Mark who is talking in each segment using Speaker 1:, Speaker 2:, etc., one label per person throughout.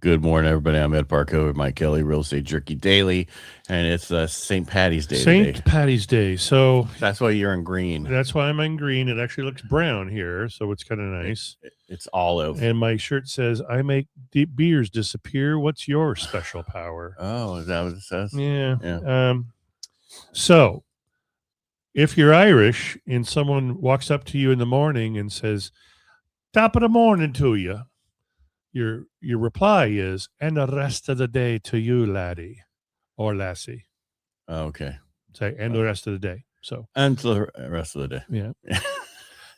Speaker 1: Good morning, everybody. I'm Ed Parcaut with Mike Kelly, Real Estate Jerky Daily, and it's St. Patty's Day today.
Speaker 2: St. Patty's Day. So
Speaker 1: That's why you're in green.
Speaker 2: that's why I'm in green. It actually looks brown here, so it's kind of nice.
Speaker 1: It's olive.
Speaker 2: And my shirt says, I make deep beers disappear. What's your special power?
Speaker 1: Oh, is that what it says?
Speaker 2: Yeah. So if you're Irish and someone walks up to you in the morning and says, top of the morning to you, your reply is, and the rest of the day to you, laddie or lassie.
Speaker 1: Oh, okay.
Speaker 2: Say, and the rest of the day. So
Speaker 1: Until the rest of the day.
Speaker 2: Yeah.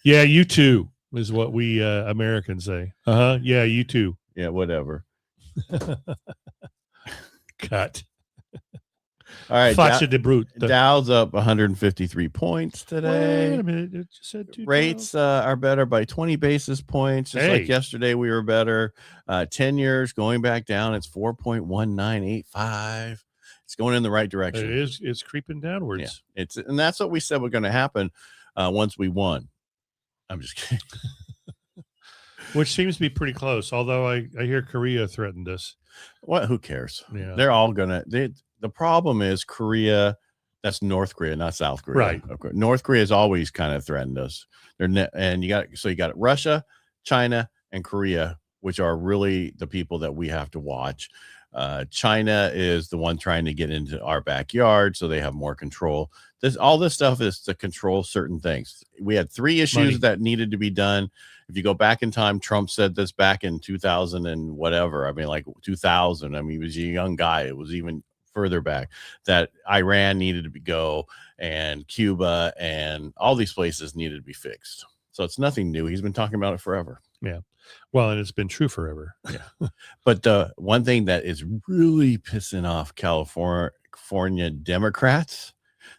Speaker 2: Yeah, you too is what we Americans say. Yeah, you too.
Speaker 1: Yeah, whatever.
Speaker 2: Cut.
Speaker 1: All right.
Speaker 2: Faccia de brute.
Speaker 1: Dow's up 153 points today.
Speaker 2: Wait a minute. It just said
Speaker 1: Rates are better by 20 basis points. Just like yesterday, we were better. 10 years going back down. It's 4.1985. It's going in the right direction.
Speaker 2: It is. It's creeping downwards.
Speaker 1: Yeah, and that's what we said was going to happen once we won. I'm just kidding.
Speaker 2: Which seems to be pretty close. Although I hear Korea threatened us.
Speaker 1: What? Who cares?
Speaker 2: Yeah.
Speaker 1: They're all gonna. The problem is Korea. That's North Korea, not South Korea.
Speaker 2: Right.
Speaker 1: Okay. North Korea has always kind of threatened us. And you got Russia, China, and Korea, which are really the people that we have to watch. China is the one trying to get into our backyard, so they have more control. All this stuff is to control certain things. We had 3 issues that needed to be done. If you go back in time, Trump said this back in 2000 and whatever. I mean, like 2000. I mean, he was a young guy. It was even further back that Iran needed to go, and Cuba and all these places needed to be fixed. So it's nothing new. He's been talking about it forever.
Speaker 2: Yeah. Well, and it's been true forever.
Speaker 1: Yeah. But the one thing that is really pissing off California Democrats,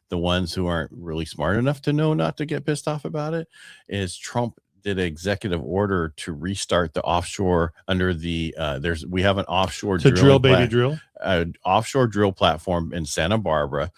Speaker 1: the ones who aren't really smart enough to know not to get pissed off about it, is Trump did an executive order to restart the offshore under the we have an offshore
Speaker 2: drill
Speaker 1: offshore drill platform in Santa Barbara.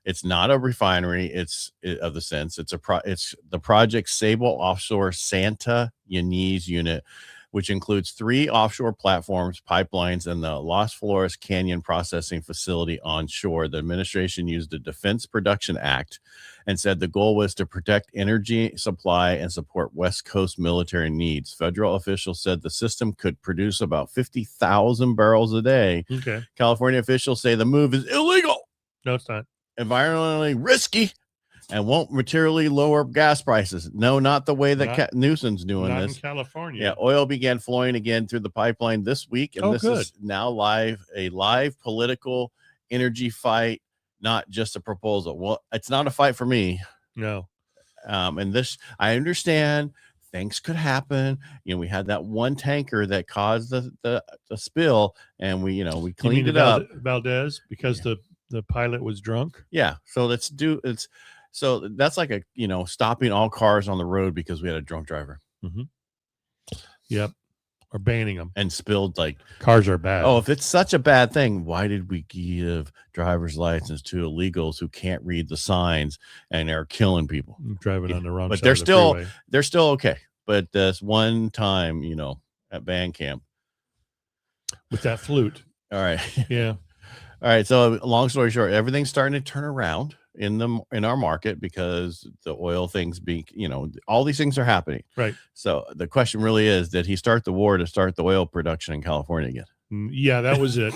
Speaker 1: It's not a refinery. It's the Project Sable Offshore Santa Ynez unit, which includes 3 offshore platforms, pipelines, and the Las Flores Canyon processing facility onshore. The administration used the Defense Production Act and said the goal was to protect energy supply and support West Coast military needs. Federal officials said the system could produce about 50,000 barrels a day.
Speaker 2: Okay.
Speaker 1: California officials say the move is illegal.
Speaker 2: No, it's not.
Speaker 1: Environmentally risky and won't materially lower gas prices. No, not the way that Newsom's doing
Speaker 2: not
Speaker 1: this.
Speaker 2: In California.
Speaker 1: Yeah, oil began flowing again through the pipeline this week, and this is now a live political energy fight, not just a proposal. Well, it's not a fight for me.
Speaker 2: No.
Speaker 1: And this, I understand things could happen. You know, we had that one tanker that caused the spill, and we cleaned it up.
Speaker 2: Valdez, because the pilot was drunk.
Speaker 1: Yeah. So so that's like stopping all cars on the road because we had a drunk driver.
Speaker 2: Mm-hmm. Yep. Or banning them.
Speaker 1: And spilled
Speaker 2: cars are bad.
Speaker 1: Oh, if it's such a bad thing, why did we give driver's license to illegals who can't read the signs and are killing people?
Speaker 2: Driving on the wrong
Speaker 1: but
Speaker 2: side of the freeway.
Speaker 1: They're still okay. But this one time, at band camp.
Speaker 2: With that flute.
Speaker 1: All right.
Speaker 2: Yeah.
Speaker 1: All right. So long story short, everything's starting to turn around in our market because the oil things all these things are happening.
Speaker 2: Right.
Speaker 1: So the question really is, did he start the war to start the oil production in California again?
Speaker 2: Yeah, that was it.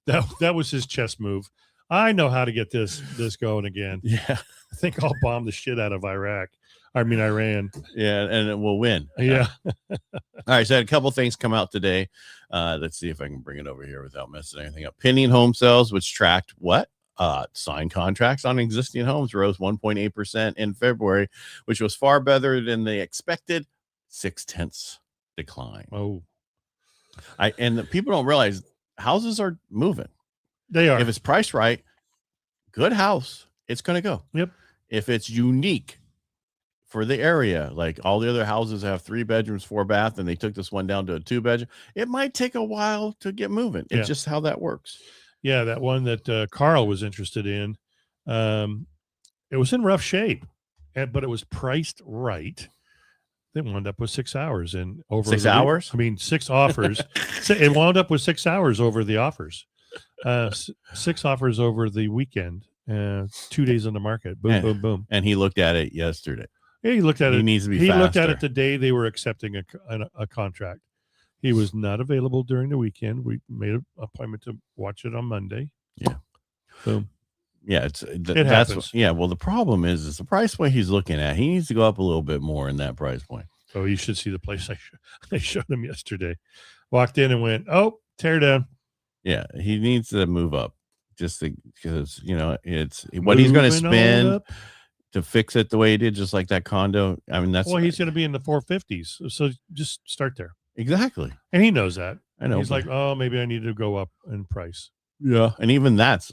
Speaker 2: that was his chess move. I know how to get this going again.
Speaker 1: Yeah.
Speaker 2: I think I'll bomb the shit out of Iran.
Speaker 1: Yeah, and it will win.
Speaker 2: Yeah.
Speaker 1: All right, so I had a couple things come out today. Let's see if I can bring it over here without messing anything up. Pending home sales, which tracked what? Signed contracts on existing homes rose 1.8% in February, which was far better than the expected 0.6 decline.
Speaker 2: Oh,
Speaker 1: and people don't realize houses are moving.
Speaker 2: They are.
Speaker 1: If it's priced right, good house, it's going to go.
Speaker 2: Yep.
Speaker 1: If it's unique for the area, like all the other houses have 3 bedrooms, 4 bath, and they took this one down to a 2-bedroom, it might take a while to get moving. It's just how that works.
Speaker 2: Yeah, that one that Carl was interested in, it was in rough shape, but it was priced right. They wound up with 6 hours and over
Speaker 1: 6 hours?
Speaker 2: 6 offers. It wound up with 6 hours over the offers. 6 offers over the weekend. 2 days on the market. Boom, boom, boom.
Speaker 1: And he looked at it yesterday.
Speaker 2: Yeah, he looked at it.
Speaker 1: He needs to be
Speaker 2: He
Speaker 1: faster.
Speaker 2: looked at it the day they were accepting a contract. He was not available during the weekend. We made an appointment to watch it on Monday.
Speaker 1: Yeah.
Speaker 2: Boom.
Speaker 1: Yeah,
Speaker 2: It happens.
Speaker 1: Well, the problem is the price point he's looking at. He needs to go up a little bit more in that price point.
Speaker 2: Oh, you should see the place I showed him yesterday. Walked in and went, oh, tear down.
Speaker 1: Yeah, he needs to move up just because, it's what he's going to spend to fix it the way he did, just like that condo. I mean,
Speaker 2: he's going to be in the 450s. So just start there.
Speaker 1: Exactly.
Speaker 2: And he knows that.
Speaker 1: I know.
Speaker 2: He's like, oh, maybe I need to go up in price.
Speaker 1: Yeah. And even that's,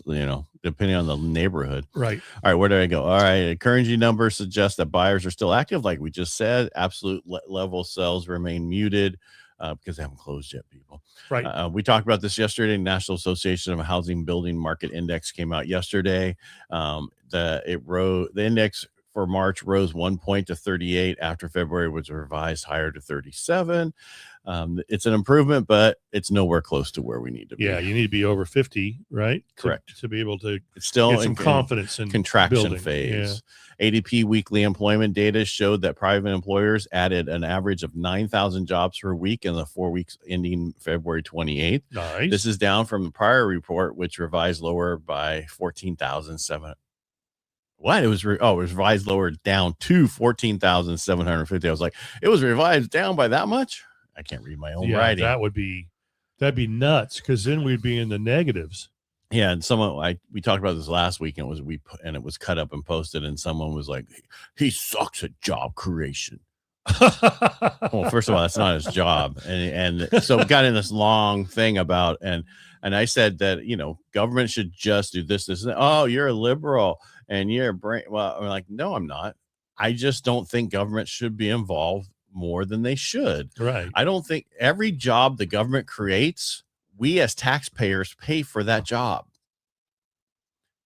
Speaker 1: depending on the neighborhood.
Speaker 2: Right.
Speaker 1: All right. Where do I go? All right. Currency numbers suggest that buyers are still active. Like we just said, absolute level sales remain muted because they haven't closed yet, people.
Speaker 2: Right.
Speaker 1: We talked about this yesterday. National Association of Housing Building Market Index came out yesterday. The index for March rose 1 point to 38 after February was revised higher to 37. It's an improvement, but it's nowhere close to where we need to be.
Speaker 2: Yeah, you need to be over 50, right?
Speaker 1: Correct.
Speaker 2: To be able to
Speaker 1: it's still
Speaker 2: get some confidence in
Speaker 1: contraction
Speaker 2: building.
Speaker 1: phase. Yeah. ADP weekly employment data showed that private employers added an average of 9,000 jobs per week in the 4 weeks ending February 28th.
Speaker 2: Nice.
Speaker 1: This is down from the prior report, which revised lower by 14,700. What? It was revised lower down to 14,750. I was like, it was revised down by that much? I can't read my own writing.
Speaker 2: That'd be nuts, because then we'd be in the negatives.
Speaker 1: Yeah, and we talked about this last week, and it was cut up and posted, and someone was like, he sucks at job creation. Well, first of all, that's not his job, and so we got in this long thing about and I said that government should just do this. Oh, you're a liberal and you're a brain. Well, I'm like, no, I'm not. I just don't think government should be involved more than they should.
Speaker 2: Right.
Speaker 1: I don't think every job the government creates, we as taxpayers pay for that job.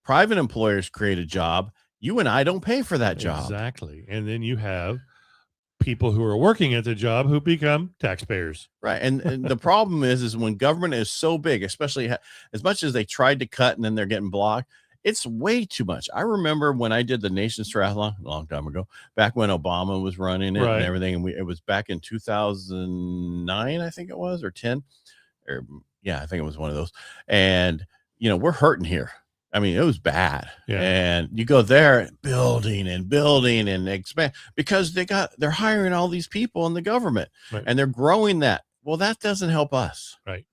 Speaker 1: Private employers create a job. You and I don't pay for that job.
Speaker 2: Exactly. And then you have people who are working at the job who become taxpayers.
Speaker 1: Right. And the problem is when government is so big, especially as much as they tried to cut and then they're getting blocked, it's way too much. I remember when I did the Nation's Triathlon a long time ago, back when Obama was running it and everything. And it was back in 2009, I think it was, or 10. I think it was one of those. And, we're hurting here. I mean, it was bad.
Speaker 2: Yeah.
Speaker 1: And you go there building and expand because they're hiring all these people in the government and they're growing that. Well, that doesn't help us.
Speaker 2: Right.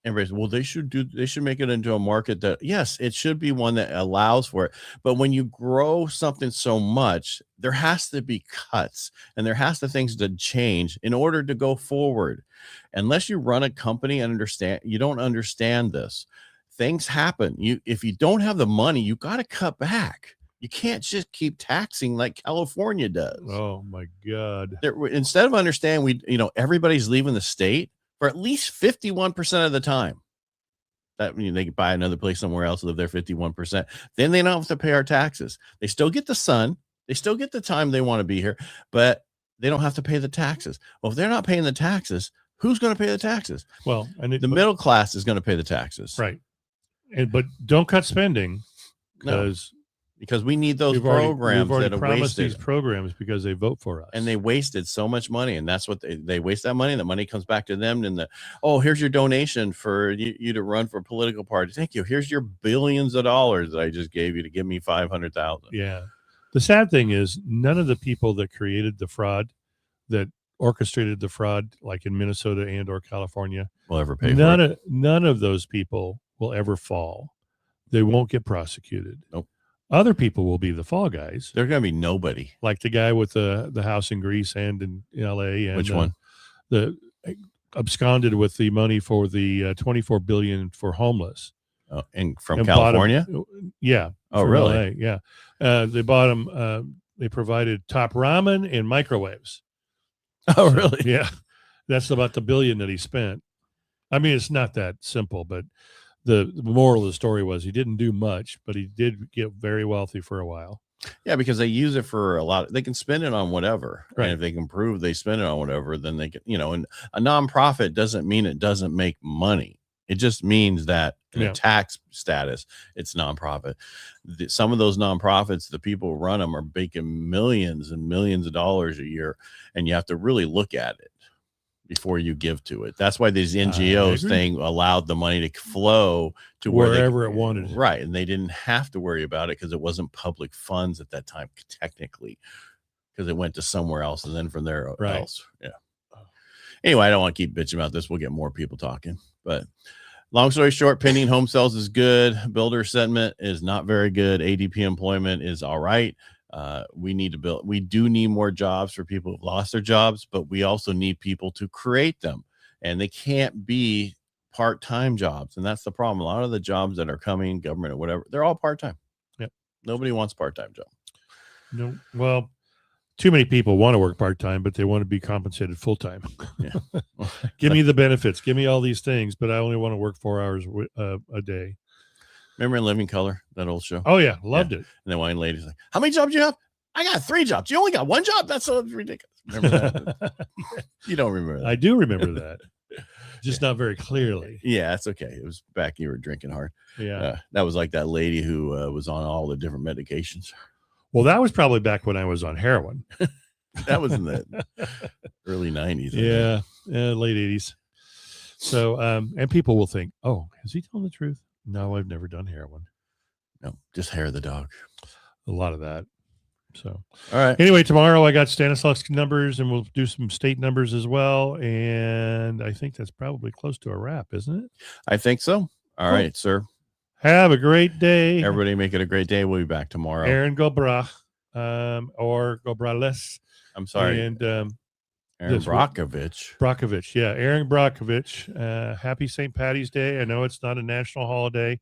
Speaker 1: Everybody's, well, they should make it into a market that, yes, it should be one that allows for it. But when you grow something so much, there has to be cuts and there has to things to change in order to go forward. Unless you run a company and you don't understand this. Things happen. If you don't have the money, you got to cut back. You can't just keep taxing like California does.
Speaker 2: Oh my God.
Speaker 1: Instead of understanding, everybody's leaving the state for at least 51% of the time. That they can buy another place somewhere else, live there 51%. Then they don't have to pay our taxes. They still get the sun. They still get the time they want to be here, but they don't have to pay the taxes. Well, if they're not paying the taxes, who's going to pay the taxes?
Speaker 2: Well,
Speaker 1: the middle class is going to pay the taxes.
Speaker 2: Right. But don't cut spending because
Speaker 1: we need those programs.
Speaker 2: We've already promised these programs because they vote for us,
Speaker 1: and they wasted so much money, and that's what they waste that money. And the money comes back to them. And here's your donation for you to run for a political party. Thank you. Here's your billions of dollars that I just gave you to give me 500,000.
Speaker 2: Yeah. The sad thing is none of the people that created the fraud, that orchestrated the fraud, like in Minnesota and or California,
Speaker 1: will ever pay for it.
Speaker 2: None of those people will ever fall. They won't get prosecuted.
Speaker 1: Nope.
Speaker 2: Other people will be the fall guys.
Speaker 1: They're going to be nobody.
Speaker 2: Like the guy with the house in Greece and in LA. And,
Speaker 1: which one?
Speaker 2: The absconded with the money for the $24 billion for homeless.
Speaker 1: Oh, and from California?
Speaker 2: Yeah.
Speaker 1: Oh, really?
Speaker 2: LA, yeah. They bought them. They provided top ramen and microwaves.
Speaker 1: Oh, really?
Speaker 2: Yeah. That's about the $1 billion that he spent. I mean, it's not that simple, but the moral of the story was he didn't do much, but he did get very wealthy for a while.
Speaker 1: Yeah, because they use it for a lot. They can spend it on whatever,
Speaker 2: Right.
Speaker 1: and if they can prove they spend it on whatever, then they can, and a nonprofit doesn't mean it doesn't make money. It just means that in a tax status, it's nonprofit. Some of those nonprofits, the people who run them are making millions and millions of dollars a year, and you have to really look at it before you give to it. That's why these NGOs thing allowed the money to flow to
Speaker 2: wherever it wanted.
Speaker 1: Right. And they didn't have to worry about it because it wasn't public funds at that time, technically, because it went to somewhere else and then from there else. Yeah. Anyway, I don't want to keep bitching about this. We'll get more people talking. But long story short, pending home sales is good. Builder sentiment is not very good. ADP employment is all right. We need to build. We do need more jobs for people who've lost their jobs, but we also need people to create them, and they can't be part-time jobs. And that's the problem. A lot of the jobs that are coming, government or whatever, they're all part-time.
Speaker 2: Yep.
Speaker 1: Nobody wants part-time job.
Speaker 2: No. Well, too many people want to work part-time, but they want to be compensated full-time. Yeah. Give me the benefits. Give me all these things, but I only want to work 4 hours a day.
Speaker 1: Remember in Living Color, that old show?
Speaker 2: Oh, yeah. Loved it. And
Speaker 1: the wine lady's like, how many jobs do you have? I got 3 jobs. You only got 1 job? That's so ridiculous. Remember that? You don't remember that.
Speaker 2: I do remember that. Just not very clearly.
Speaker 1: Yeah, that's okay. It was back you were drinking hard.
Speaker 2: Yeah.
Speaker 1: That was like that lady who was on all the different medications.
Speaker 2: Well, that was probably back when I was on heroin.
Speaker 1: That was in the early 90s.
Speaker 2: Yeah, late 80s. So, and people will think, oh, is he telling the truth? No, I've never done heroin.
Speaker 1: No, just hair of the dog.
Speaker 2: A lot of that. So,
Speaker 1: all right.
Speaker 2: Anyway, tomorrow I got Stanislavski numbers and we'll do some state numbers as well. And I think that's probably close to a wrap, isn't it?
Speaker 1: I think so. All right, sir.
Speaker 2: Have a great day.
Speaker 1: Everybody make it a great day. We'll be back tomorrow.
Speaker 2: Aaron Gobra, or Gobrales.
Speaker 1: I'm sorry.
Speaker 2: And
Speaker 1: Aaron Brockovich.
Speaker 2: Yeah, Aaron Brockovich. Happy St. Patty's Day. I know it's not a national holiday,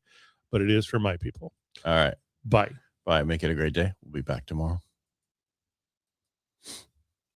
Speaker 2: but it is for my people.
Speaker 1: All right.
Speaker 2: Bye.
Speaker 1: Bye. Make it a great day. We'll be back tomorrow.